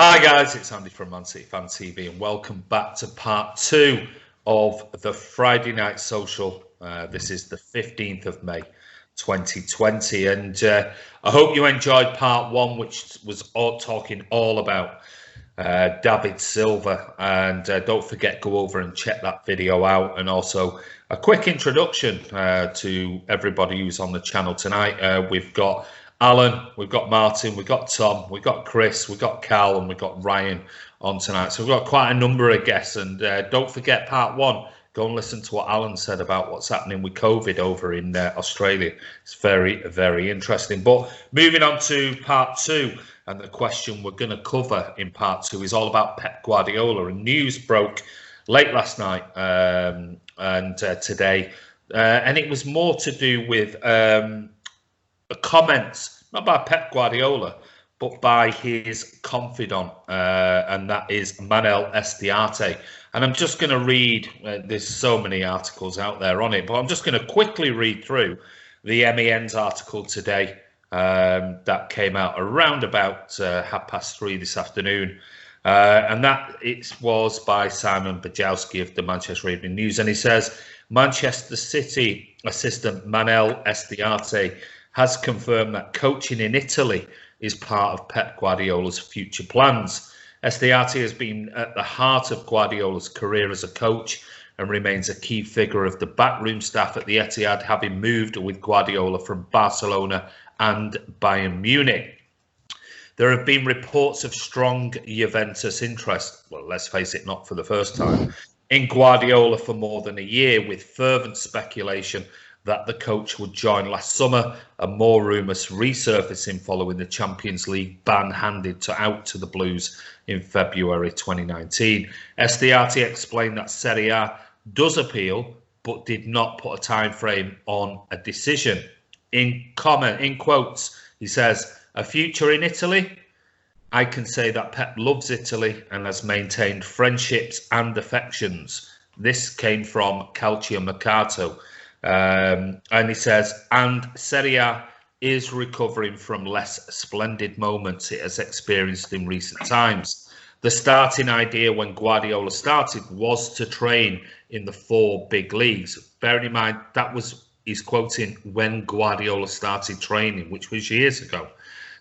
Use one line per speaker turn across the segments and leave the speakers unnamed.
Hi guys, it's Andy from Man City Fan TV and welcome back to part 2 of the Friday Night Social. This is the 15th of May 2020 and I hope you enjoyed part 1, which was talking all about David Silva, and don't forget, go over and check that video out, and also a quick introduction to everybody who's on the channel tonight. We've got Alan, we've got Martin, we've got Tom, we've got Chris, we've got Carl, and we've got Ryan on tonight. So we've got quite a number of guests, and don't forget part 1. Go and listen to what Alan said about what's happening with COVID over in Australia. It's very, very interesting. But moving on to part 2, and the question we're going to cover in part 2 is all about Pep Guardiola. And news broke late last night and today, and it was more to do with comments, not by Pep Guardiola, but by his confidant, and that is Manel Estiarte. And I'm just going to read, there's so many articles out there on it, but I'm just going to quickly read through the MEN's article today that came out around about 3:30 this afternoon. And that it was by Simon Bajowski of the Manchester Evening News. And he says, Manchester City assistant Manel Estiarte has confirmed that coaching in Italy is part of Pep Guardiola's future plans. Estiarte has been at the heart of Guardiola's career as a coach and remains a key figure of the backroom staff at the Etihad, having moved with Guardiola from Barcelona and Bayern Munich. There have been reports of strong Juventus interest, well, let's face it, not for the first time, in Guardiola for more than a year, with fervent speculation that the coach would join last summer, and more rumours resurfacing following the Champions League ban handed out to the Blues in February 2019. Estiarte explained that Serie A does appeal, but did not put a time frame on a decision. In quotes, he says, "A future in Italy? I can say that Pep loves Italy and has maintained friendships and affections." This came from Calcio Mercato. And he says, and Serie A is recovering from less splendid moments it has experienced in recent times. The starting idea when Guardiola started was to train in the 4 big leagues. Bearing in mind, that was, he's quoting, when Guardiola started training, which was years ago.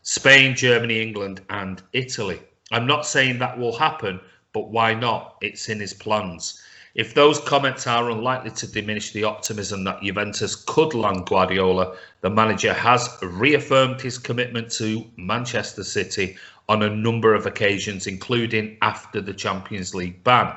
Spain, Germany, England, and Italy. I'm not saying that will happen, but why not? It's in his plans. If those comments are unlikely to diminish the optimism that Juventus could land Guardiola, the manager has reaffirmed his commitment to Manchester City on a number of occasions, including after the Champions League ban.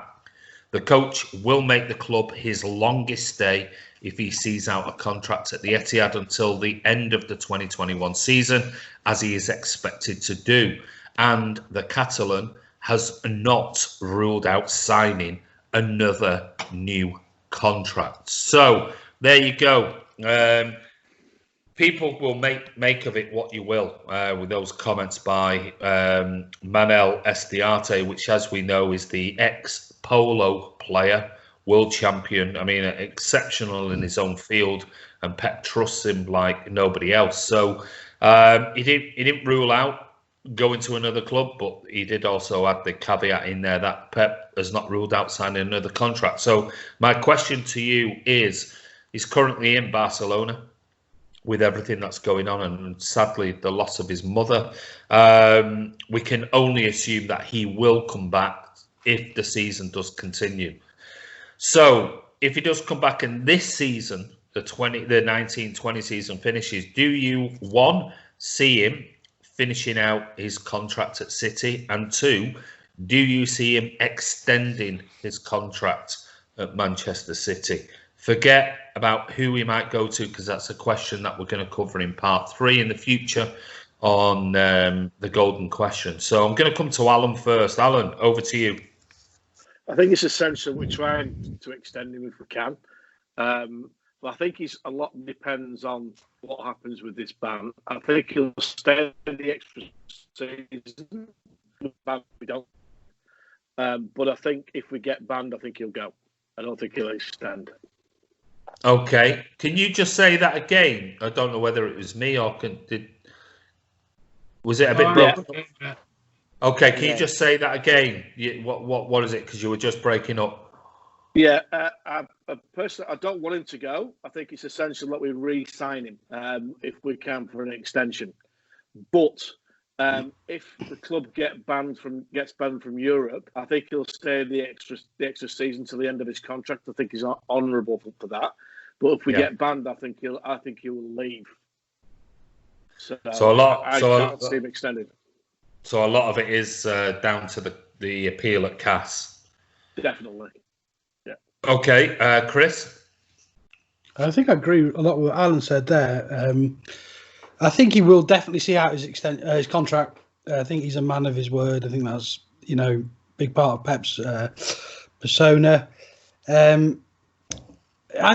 The coach will make the club his longest stay if he sees out a contract at the Etihad until the end of the 2021 season, as he is expected to do. And the Catalan has not ruled out signing another new contract. So there you go. People will make of it what you will with those comments by Manel Estiarte, which, as we know, is the ex-polo player, world champion. I mean, exceptional in his own field, and Pep trusts him like nobody else. So he didn't rule out going to another club, but he did also add the caveat in there that Pep has not ruled out signing another contract. So my question to you is, he's currently in Barcelona with everything that's going on, and sadly the loss of his mother. We can only assume that he will come back if the season does continue. So if he does come back and this season, the 19-20 season finishes, do you, 1, see him finishing out his contract at City, and 2, do you see him extending his contract at Manchester City? Forget about who he might go to, because that's a question that we're going to cover in part 3 in the future on the golden question. So I'm going to come to Alan first. Alan, over to you.
I think it's essential we're trying to extend him if we can. But I think a lot depends on what happens with this ban. I think he'll stay the extra season. We don't. But I think if we get banned, I think he'll go. I don't think he'll extend.
Okay. Can you just say that again? I don't know whether it was me or was it a bit broken? Okay, can you just say that again? What is it? Because you were just breaking up.
Yeah, I personally, I don't want him to go. I think it's essential that we re-sign him if we can for an extension. But if the club gets banned from Europe, I think he'll stay the extra season till the end of his contract. I think he's honourable for that. But if we get banned, I think he will leave. So I can't see him extended.
So a lot of it is down to the appeal at CAS.
Definitely. Yeah.
Okay, Chris?
I think I agree a lot with what Alan said there. I think he will definitely see out his contract. I think he's a man of his word. I think that's, big part of Pep's persona. I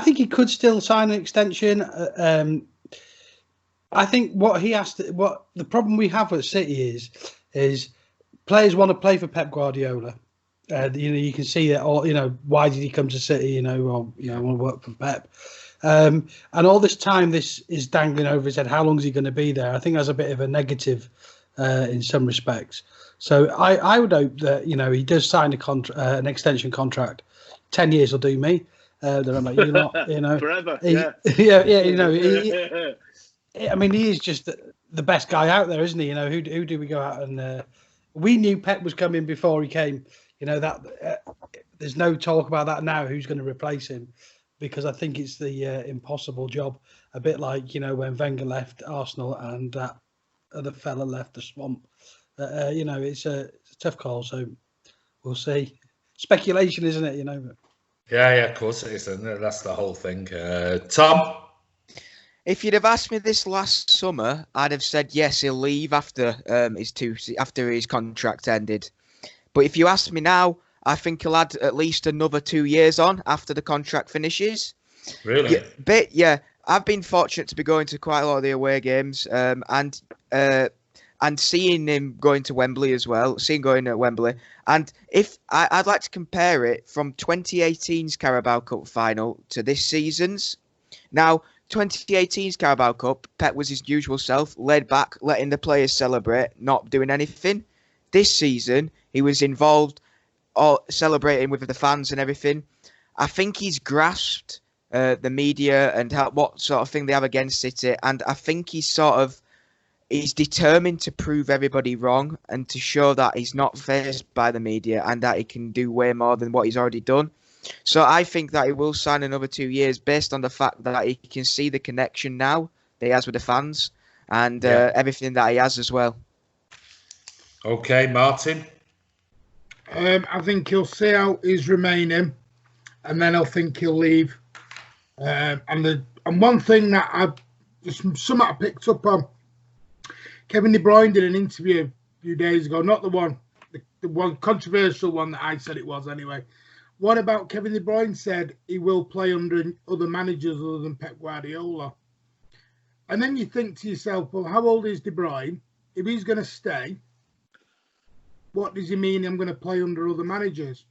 think he could still sign an extension. I think what the problem we have at City is players want to play for Pep Guardiola. You can see that. All why did he come to City? I want to work for Pep. And all this time, this is dangling over his head. How long is he going to be there? I think that's a bit of a negative in some respects. So I would hope that he does sign an extension contract. 10 years will do me. Don't know about you lot.
Forever.
He is just the best guy out there, isn't he? Who do we go out and we knew Pep was coming before he came. That there's no talk about that now. Who's going to replace him? Because I think it's the impossible job. A bit like when Wenger left Arsenal and that other fella left the Swamp. It's a tough call. So we'll see. Speculation, isn't it?
Yeah, of course it is. And that's the whole thing. Tom?
If you'd have asked me this last summer, I'd have said yes, he'll leave after his contract ended. But if you ask me now, I think he'll add at least another 2 years on after the contract finishes.
Really?
Yeah. I've been fortunate to be going to quite a lot of the away games, and seeing him going to Wembley as well. Going at Wembley, and I'd like to compare it from 2018's Carabao Cup final to this season's. Now, 2018's Carabao Cup, Pep was his usual self, laid back, letting the players celebrate, not doing anything. This season, he was involved, all celebrating with the fans and everything. I think he's grasped the media and what sort of thing they have against City, and I think he's determined to prove everybody wrong and to show that he's not fazed by the media and that he can do way more than what he's already done. So I think that he will sign another 2 years based on the fact that he can see the connection now that he has with the fans and everything that he has as well.
Okay, Martin?
I think he'll see out his remaining, and then I think he'll leave. And one thing that something I picked up on, Kevin De Bruyne did an interview a few days ago, not the one controversial one that I said it was anyway. What about Kevin De Bruyne said he will play under other managers other than Pep Guardiola? And then you think to yourself, well, how old is De Bruyne? If he's going to stay, what does he mean I'm going to play under other managers?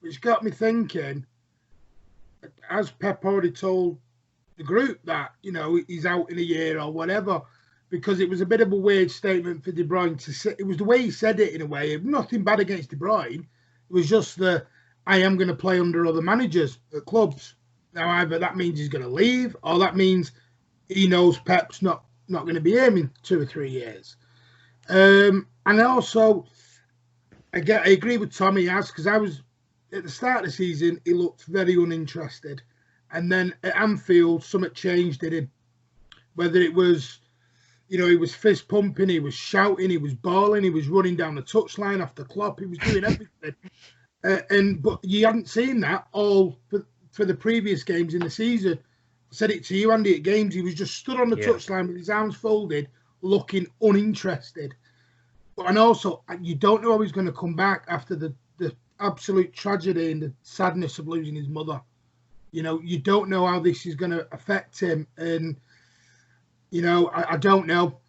Which got me thinking, as Pep already told the group that, he's out in a year or whatever, because it was a bit of a weird statement for De Bruyne to say. It was the way he said it in a way. Nothing bad against De Bruyne. It was just I am going to play under other managers at clubs. Now, either that means he's going to leave or that means he knows Pep's not going to be here in 2 or 3 years. And also, I agree with Tommy, because I was at the start of the season, he looked very uninterested. And then at Anfield, something changed in him. Whether it was, he was fist pumping, he was shouting, he was bawling, he was running down the touchline after Klopp, he was doing everything. But you hadn't seen that all for the previous games in the season. I said it to you, Andy, at games, he was just stood on the touchline with his arms folded, looking uninterested. And also, you don't know how he's going to come back after the absolute tragedy and the sadness of losing his mother. You don't know how this is going to affect him. And, I don't know.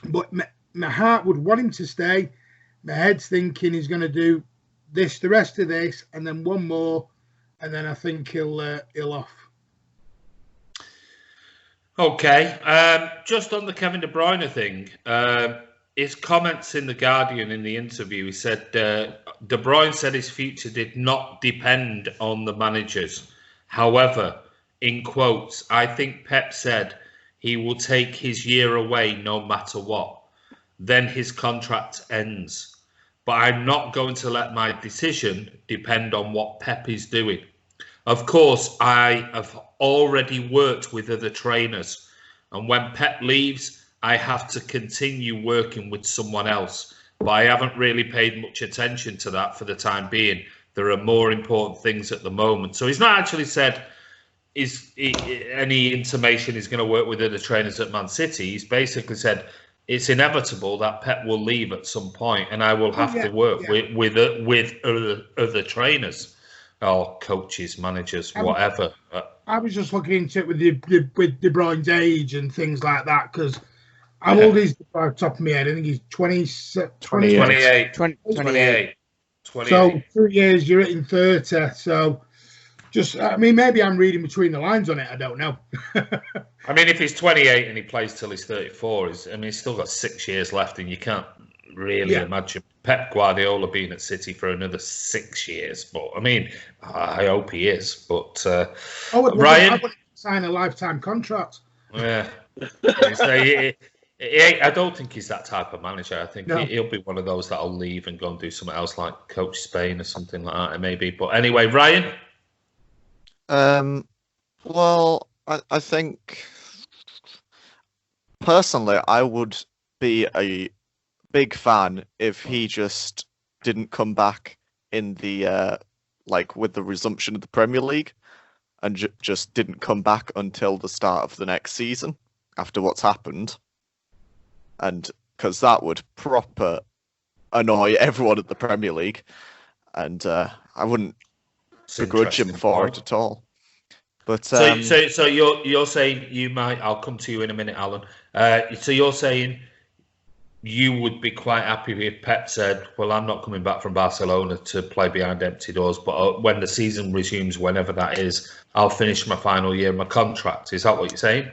But my heart would want him to stay. My head's thinking he's going to do the rest of this, and then one more, and then I think he'll off.
Okay. Just on the Kevin De Bruyne thing, his comments in the Guardian in the interview. He said De Bruyne said his future did not depend on the managers. However, in quotes, I think Pep said he will take his year away no matter what. Then his contract ends. But I'm not going to let my decision depend on what Pep is doing. Of course, I have already worked with other trainers, and when Pep leaves, I have to continue working with someone else. But I haven't really paid much attention to that for the time being. There are more important things at the moment. So he's not actually said any intimation he's going to work with other trainers at Man City. He's basically said it's inevitable that Pep will leave at some point, and I will have to work with other trainers or coaches, managers, whatever.
I was just looking into it with with De Bruyne's age and things like that, because how old is he off the top of my head? I think he's 28.
28.
So 2 years, you're hitting 30. So I mean, maybe I'm reading between the lines on it. I don't know.
I mean, if he's 28 and he plays till he's 34, he's still got 6 years left, and you can't really imagine Pep Guardiola being at City for another 6 years. But I mean, I hope he is. But Ryan,
I would sign a lifetime contract.
Yeah, I don't think he's that type of manager. I think he'll be one of those that'll leave and go and do something else, like coach Spain or something like that, maybe. But anyway, Ryan.
Well, I think personally, I would be a big fan if he just didn't come back in the with the resumption of the Premier League, and just didn't come back until the start of the next season after what's happened, and because that would proper annoy everyone at the Premier League, and I wouldn't begrudge him for it at all. But
so you're saying you might. I'll come to you in a minute, Alan. So you're saying you would be quite happy if Pep said, "Well, I'm not coming back from Barcelona to play behind empty doors, but when the season resumes, whenever that is, I'll finish my final year of my contract." Is that what you're saying?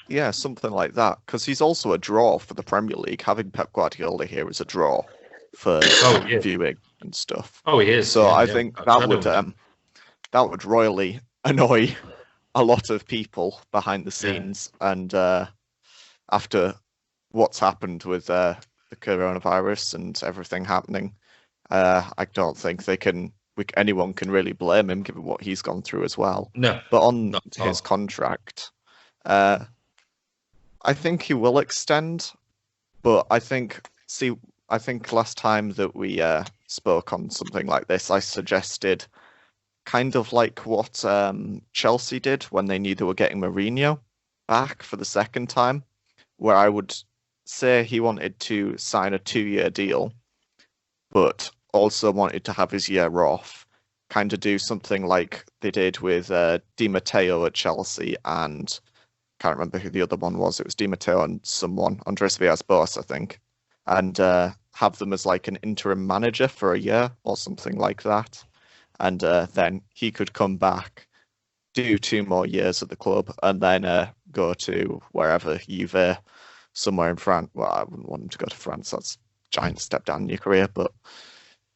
Yeah, something like that. Because he's also a draw for the Premier League. Having Pep Guardiola here is a draw for viewing and stuff.
Oh, he is.
So I think that would royally annoy a lot of people behind the scenes. And after what's happened with the coronavirus and everything happening, I don't think anyone can really blame him, given what he's gone through as well.
No.
But on his contract, I think he will extend. But I think last time that we spoke on something like this, I suggested kind of like what Chelsea did when they knew they were getting Mourinho back for the second time, where I would say he wanted to sign a 2-year deal, but also wanted to have his year off, kind of do something like they did with Di Matteo at Chelsea, and can't remember who the other one was. It was Di Matteo and someone, Andres Villas-Boas, I think, and have them as like an interim manager for a year or something like that. And then he could come back, do 2 more years at the club, and then go to wherever, Juve, somewhere in France. Well, I wouldn't want him to go to France. That's a giant step down in your career, but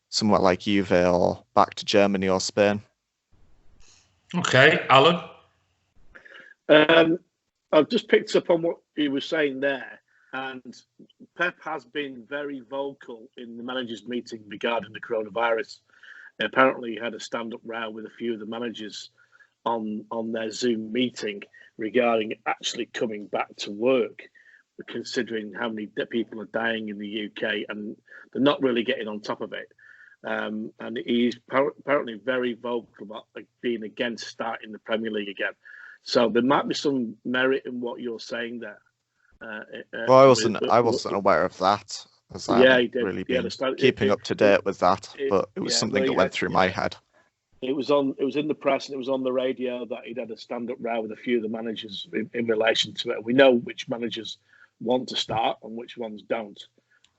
somewhere like Juve or back to Germany or Spain.
Okay, Alan?
I've just picked up on what he was saying there, and Pep has been very vocal in the managers' meeting regarding the coronavirus. Apparently, he had a stand-up row with a few of the managers on their Zoom meeting regarding actually coming back to work, considering how many people are dying in the UK, and they're not really getting on top of it. And he's apparently very vocal about being against starting the Premier League again. So there might be some merit in what you're saying there.
Well, I wasn't aware of that. He did. Really been keeping up to date with that, but it was something that went through my head.
It was in the press and it was on the radio that he'd had a stand-up row with a few of the managers in relation to it. We know which managers want to start and which ones don't,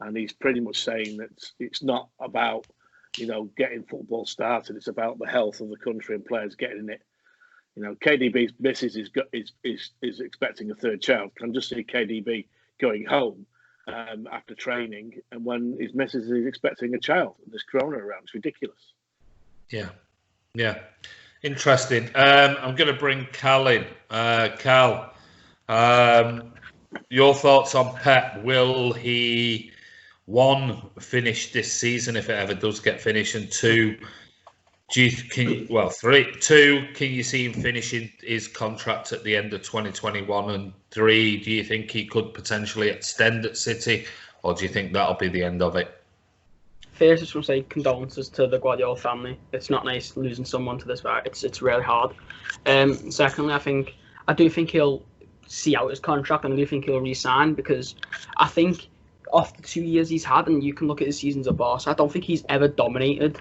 and he's pretty much saying that it's not about getting football started. It's about the health of the country and players getting in it. KDB's missus is expecting a third child. Can just see KDB going home after training, and when his missus is expecting a child and there's corona around. It's ridiculous.
Yeah. Interesting. I'm going to bring Cal in. Cal, your thoughts on Pep? Will he, one, finish this season if it ever does get finished, and two, two, can you see him finishing his contract at the end of 2021? And three, do you think he could potentially extend at City, or do you think that'll be the end of it?
First, I just want to say condolences to the Guardiola family. It's not nice losing someone to this far. It's really hard. Secondly, I do think he'll see out his contract, and I do think he'll re-sign, because I think after 2 years he's had, and you can look at his seasons at Barca, I don't think he's ever dominated,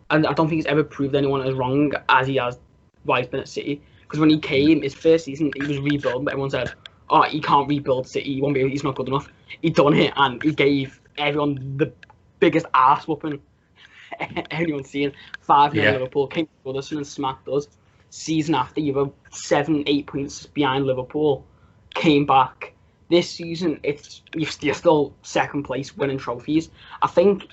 and I don't think he's ever proved anyone as wrong as he has while he's been at City. Because when he came, his first season, he was rebuilding, but everyone said, "Oh, he can't rebuild City. He won't be. He's not good enough." He done it, and he gave everyone the biggest ass whooping anyone's seen. 5-0 Liverpool, came to Goodison and smacked us. Season after, you were 7-8 points behind Liverpool, came back. This season, you're still second place, winning trophies. I think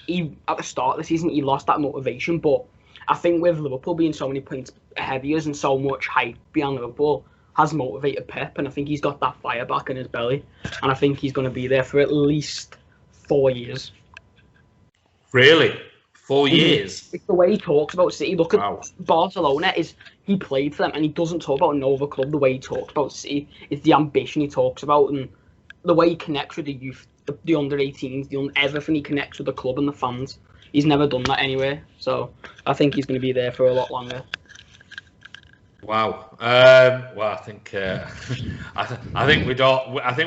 at the start of the season he lost that motivation, but I think with Liverpool being so many points ahead of us and so much hype behind Liverpool has motivated Pep, and I think he's got that fire back in his belly, and I think he's going to be there for at least 4 years.
Really? 4 years?
It's the way he talks about City. Look at Barcelona. He played for them, and he doesn't talk about another club the way he talks about City. It's the ambition he talks about, and the way he connects with the youth, the under-18s, everything he connects with the club and the fans. He's never done that anyway, so I think he's going to be there for a lot longer.
Wow. Well, I think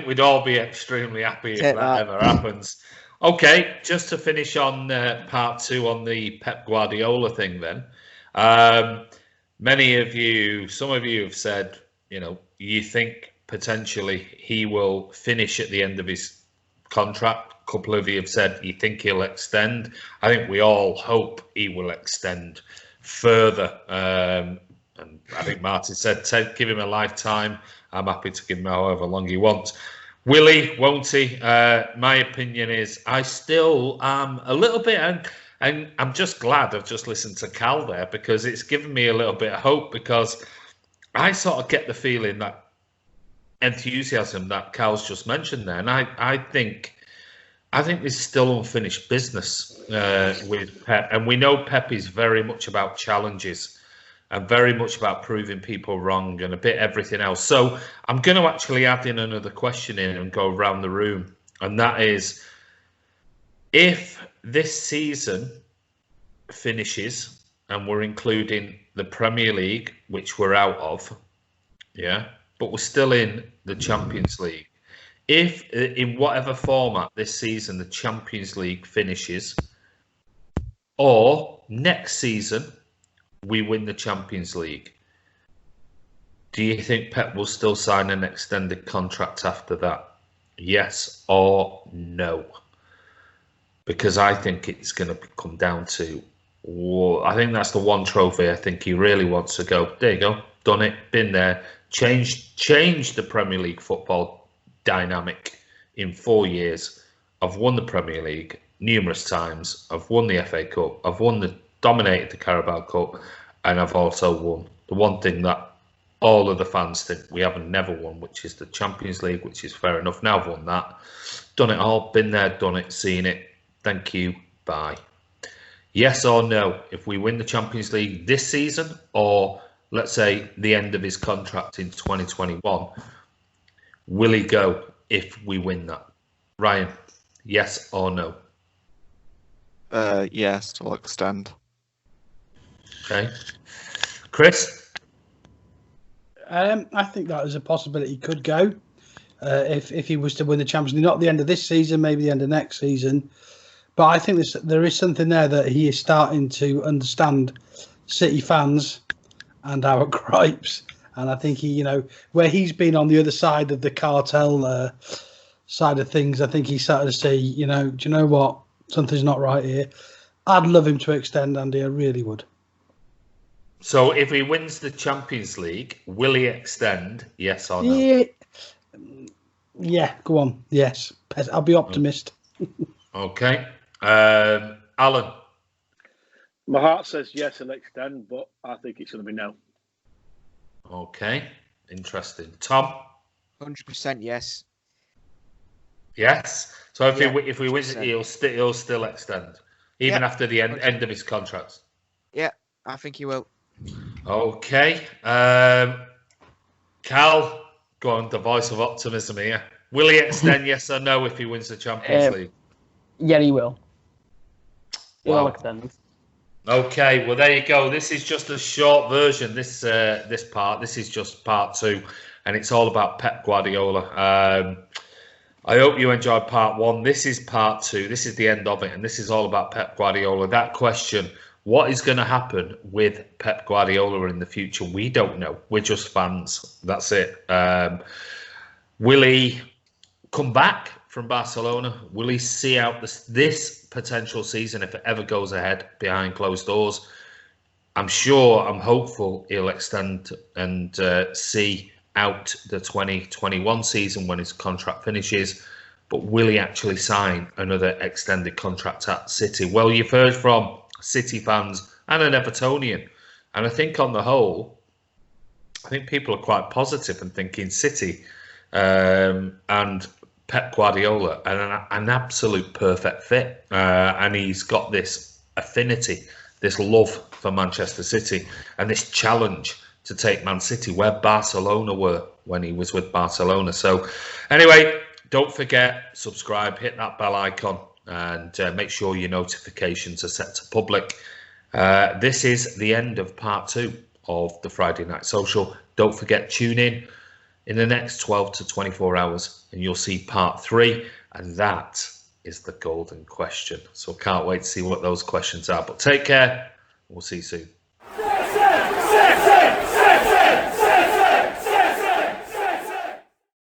we'd all be extremely happy if that ever happens. Okay, just to finish on part two on the Pep Guardiola thing then. Some of you have said, you think potentially he will finish at the end of his contract. A couple of you have said you think he'll extend. I think we all hope he will extend further. And I think Martin said, give him a lifetime. I'm happy to give him however long he wants. Will he, won't he? My opinion is I still am a little bit, and I'm just glad I've just listened to Cal there, because it's given me a little bit of hope, because I sort of get the feeling that enthusiasm that Cal's just mentioned there, and I think there's still unfinished business with Pep, and we know Pep is very much about challenges and very much about proving people wrong and a bit everything else. So I'm going to actually add in another question in and go around the room, and that is, if this season finishes and we're including the Premier League, which we're out of, but we're still in the Champions League. If in whatever format this season the Champions League finishes, or next season we win the Champions League, do you think Pep will still sign an extended contract after that? Yes or no? Because I think it's going to come down to, I think that's the one trophy I think he really wants to go, there you go, done it, been there, changed the Premier League football dynamic in 4 years. I've won the Premier League numerous times. I've won the FA Cup. I've dominated the Carabao Cup, and I've also won the one thing that all of the fans think we haven't never won, which is the Champions League, which is fair enough. Now I've won that, done it all, been there, done it, seen it. Thank you, bye. Yes or no? If we win the Champions League this season, or let's say the end of his contract in 2021, will he go if we win that? Ryan, yes or no?
Yes, to what extent?
Okay. Chris?
I think that is a possibility he could go if he was to win the Champions League. Not the end of this season, maybe the end of next season. But I think there is something there that he is starting to understand City fans and our gripes. And I think he, where he's been on the other side of the cartel side of things, I think he's starting to say, do you know what? Something's not right here. I'd love him to extend, Andy. I really would.
So if he wins the Champions League, will he extend? Yes or no?
Yeah. Yeah, go on. Yes, I'll be optimist.
Okay. Alan.
My heart says yes, he'll extend, but I think it's going to be no.
Okay. Interesting. Tom.
100% yes.
Yes. So if
Yeah,
he wins it,
100%.
he'll still extend, even after the end of his contract.
Yeah, I think he will.
Okay. Cal, go on, the voice of optimism here. Will he extend, yes or no, if he wins the Champions League?
Yeah, he will. He'll
Wow.
extend.
Okay, well there you go. This is just a short version. This is just part 2, and it's all about Pep Guardiola. I hope you enjoyed part 1. This is part 2. This is the end of it, and this is all about Pep Guardiola. That question: what is going to happen with Pep Guardiola in the future? We don't know. We're just fans. That's it. Will he come back from Barcelona? Will he see out this potential season if it ever goes ahead behind closed doors? I'm hopeful he'll extend and see out the 2021 season when his contract finishes. But will he actually sign another extended contract at City? Well, you've heard from City fans and an Evertonian. And I think on the whole, I think people are quite positive and thinking City and Pep Guardiola are an absolute perfect fit. And he's got this affinity, this love for Manchester City, and this challenge to take Man City where Barcelona were when he was with Barcelona. So anyway, don't forget, subscribe, hit that bell icon, and make sure your notifications are set to public. This is the end of part 2 of the Friday Night Social. Don't forget, tune in the next 12 to 24 hours and you'll see part 3, and that is the golden question. So can't wait to see what those questions are. But take care. We'll see you soon.